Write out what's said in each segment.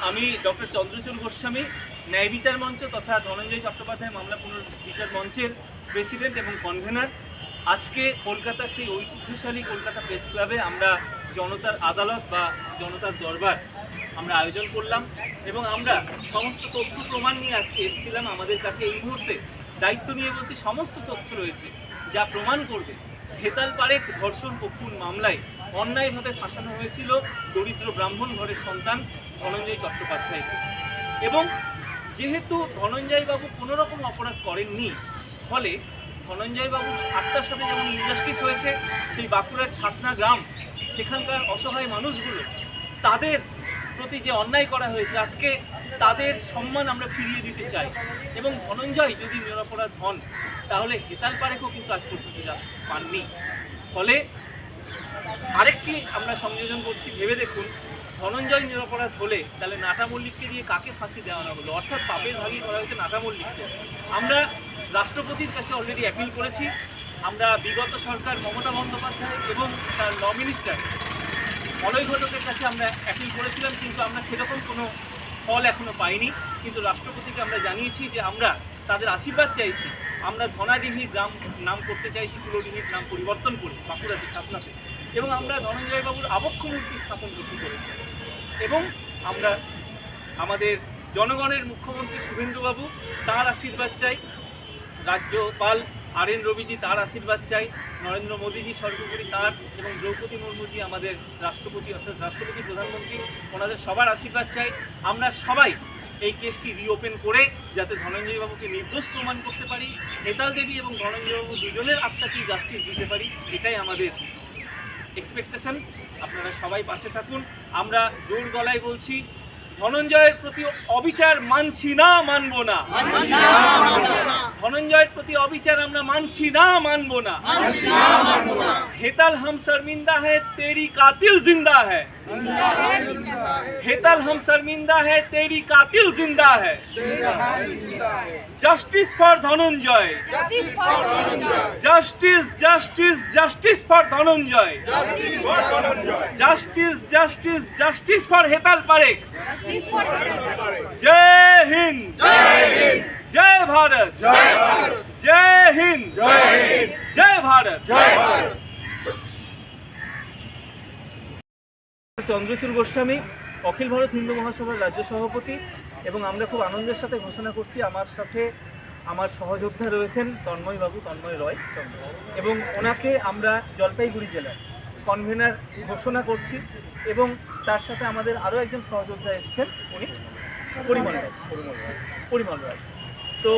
আমি ডক্টর চন্দ্রচূড় গোস্বামী, ন্যায় বিচার মঞ্চ তথা ধনঞ্জয় চট্টোপাধ্যায় মামলা পুনর্বিচার মঞ্চের প্রেসিডেন্ট এবং কনভেনার। আজকে কলকাতার সেই ঐতিহ্যশালী কলকাতা প্রেস ক্লাবে আমরা জনতার আদালত বা জনতার দরবার আমরা আয়োজন করলাম এবং আমরা সমস্ত তথ্য প্রমাণ নিয়ে আজকে এসেছিলাম। আমাদের কাছে এই মুহূর্তে দায়িত্ব নিয়ে বলছি সমস্ত তথ্য রয়েছে যা প্রমাণ করবে হেতাল পারেখ ধর্ষণ ও খুন মামলায় অন্যায়ভাবে ফাঁসানো হয়েছিল দরিদ্র ব্রাহ্মণ ঘরের সন্তান ধনঞ্জয় চট্টোপাধ্যায়কে। এবং যেহেতু ধনঞ্জয়বাবু কোনো রকম অপরাধ করেননি, ফলে ধনঞ্জয়বাবুর আত্মার সাথে যেমন ইনজাস্টিস হয়েছে, সেই বাঁকুড়ার ছাতনা গ্রাম, সেখানকার অসহায় মানুষগুলো, তাদের প্রতি যে অন্যায় করা হয়েছে, আজকে তাদের সম্মান আমরা ফিরিয়ে দিতে চাই। এবং ধনঞ্জয় যদি নিরপরাধ হন, তাহলে হেতাল পারেখও কিন্তু আজ পর্যন্ত জাস্টিস পাননি। ফলে আরেকটি আমরা সংযোজন করছি, ভেবে দেখুন, ধনঞ্জয় নিরপরাধ হলে তাহলে নাটা মল্লিককে দিয়ে কাকে ফাঁসি দেওয়ানো হলো? অর্থাৎ পাপের ভাগী করা হয়েছে নাটা মল্লিককে। আমরা রাষ্ট্রপতির কাছে অলরেডি অ্যাপিল করেছি। আমরা বিগত সরকার মমতা বন্দ্যোপাধ্যায় এবং তার ল মিনিস্টার অলয় ঘটকের কাছে আমরা অ্যাপিল করেছিলাম, কিন্তু আমরা সেরকম কোনো ফল এখনও পাইনি। কিন্তু রাষ্ট্রপতিকে আমরা জানিয়েছি যে আমরা তাদের আশীর্বাদ চাইছি। আমরা ধনাডিহি গ্রাম নাম করতে চাইছি, কুলোডিহির নাম পরিবর্তন করে বাঁকুড়াতে, ছাতনাতে। এবং আমরা ধনঞ্জয়বাবুর আবক্ষ মূর্তি স্থাপন করতে চলেছি। এবং আমরা আমাদের জনগণের মুখ্যমন্ত্রী শুভেন্দুবাবু, তার আশীর্বাদ চাই। রাজ্যপাল RN রবিজি, তার আশীর্বাদ চাই। নরেন্দ্র মোদীজি সর্বোপরি তার, এবং দ্রৌপদী মুর্মুজি আমাদের রাষ্ট্রপতি, অর্থাৎ রাষ্ট্রপতি প্রধানমন্ত্রী, ওনাদের সবার আশীর্বাদ চাই। আমরা সবাই এই কেসটি রিওপেন করে যাতে ধনঞ্জয়বাবুকে নির্দোষ প্রমাণ করতে পারি, হেতাল দেবী এবং ধনঞ্জয়বাবু দুজনের আত্মাকেই জাস্টিস দিতে পারি, এটাই আমাদের এক্সপেকটেশন। আপনারা সবাই পাশে থাকুন। আমরা জোর গলায় বলছি, ধনঞ্জয়ের প্রতি অবিচার মানছি না, মানব না। ধনঞ্জয়ের প্রতি অবিচার আমরা মানছি না, মানব না। হেতাল হাম শর্মিন্দা হ্যায়, তেরি কাতিল জিন্দা হ্যায়। হেতাল হাম শর্মিন্দা হ্যায়, তেরি কাতিল জিন্দা হ্যায়। Justice for Dhananjay, justice justice justice for Dhananjay, justice justice justice for Hetal Parekh. जय हिंद, जय भारत, जय हिंद, जय भारत। চন্দ্রচূড় গোস্বামী, অখিল ভারত হিন্দু মহাসভার রাজ্য সভাপতি। এবং আমরা খুব আনন্দের সাথে ঘোষণা করছি, আমার সাথে আমার সহযোদ্ধা রয়েছেন তন্ময় রয়, এবং ওনাকে আমরা জলপাইগুড়ি জেলার কনভেনার ঘোষণা করছি। এবং তার সাথে আমাদের আরও একজন সহযোদ্ধা এসেছেন, উনি পরিমল রায়। তো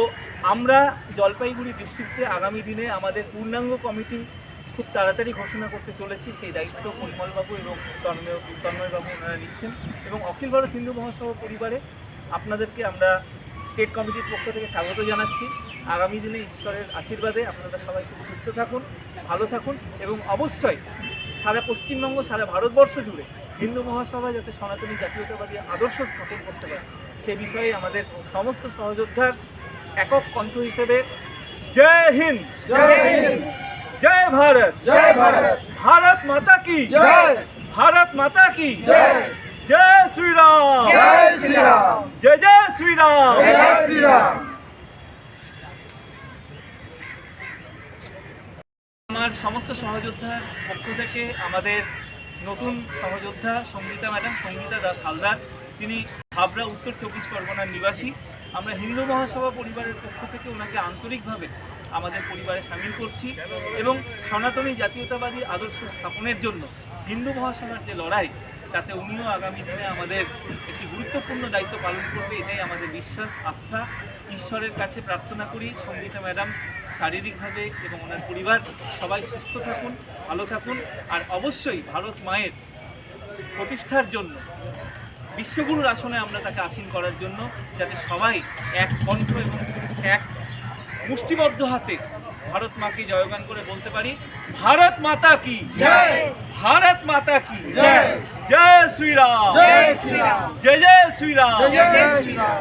আমরা জলপাইগুড়ি ডিস্ট্রিক্টে আগামী দিনে আমাদের পূর্ণাঙ্গ কমিটি খুব তাড়াতাড়ি ঘোষণা করতে চলেছি। সেই দায়িত্ব পরিমলবাবু এবং তন্ময়বাবু ওনারা নিচ্ছেন। এবং অখিল ভারত হিন্দু মহাসভা পরিবারে আপনাদেরকে আমরা স্টেট কমিটির পক্ষ থেকে স্বাগত জানাচ্ছি। আগামী দিনে ঈশ্বরের আশীর্বাদে আপনারা সবাই খুব সুস্থ থাকুন, ভালো থাকুন, এবং অবশ্যই সারা পশ্চিমবঙ্গ, সারা ভারতবর্ষ জুড়ে হিন্দু মহাসভা যাতে সনাতনী জাতীয়তাবাদী আদর্শ স্থাপন করতে পারে, সে বিষয়ে আমাদের সমস্ত সহযোদ্ধার একক কণ্ঠ হিসেবে জয় হিন্দ, জয় ভারত, ভারত মাতা কি জয়, ভারত মাতা কি জয়, জয় শ্রীরাম, জয় জয় শ্রীরাম, জয় শ্রীরাম। আমার সমস্ত সহযোদ্ধার পক্ষ থেকে আমাদের নতুন সহযোদ্ধা সঙ্গীতা ম্যাডাম, সঙ্গীতা দাস হালদার, তিনি হাবড়া উত্তর 24 পরগনার নিবাসী। আমরা হিন্দু মহাসভা পরিবারের পক্ষ থেকে ওনাকে আন্তরিকভাবে আমাদের পরিবারে সামিল করছি। এবং সনাতনী জাতীয়তাবাদী আদর্শ স্থাপনের জন্য হিন্দু মহাসভার যে লড়াই, তাতে উনিও আগামী দিনে আমাদের একটি গুরুত্বপূর্ণ দায়িত্ব পালন করবে, এটাই আমাদের বিশ্বাস, আস্থা। ঈশ্বরের কাছে প্রার্থনা করি সঙ্গীতা ম্যাডাম শারীরিকভাবে এবং ওনার পরিবার সবাই সুস্থ থাকুন, ভালো থাকুন। আর অবশ্যই ভারত মায়ের প্রতিষ্ঠার জন্য, বিশ্বগুরুর আসনে আমরা তাকে আসীন করার জন্য, যাতে সবাই এক কণ্ঠ এবং এক মুষ্টিবদ্ধ হাতে ভারত মাকে জয়গান করে বলতে পারি, ভারত মাতা কি জয়, ভারত মাতা কি জয়, জয় শ্রীরাম, জয় শ্রীরাম, জয় জয় শ্রীরাম, জয় জয় শ্রীরাম।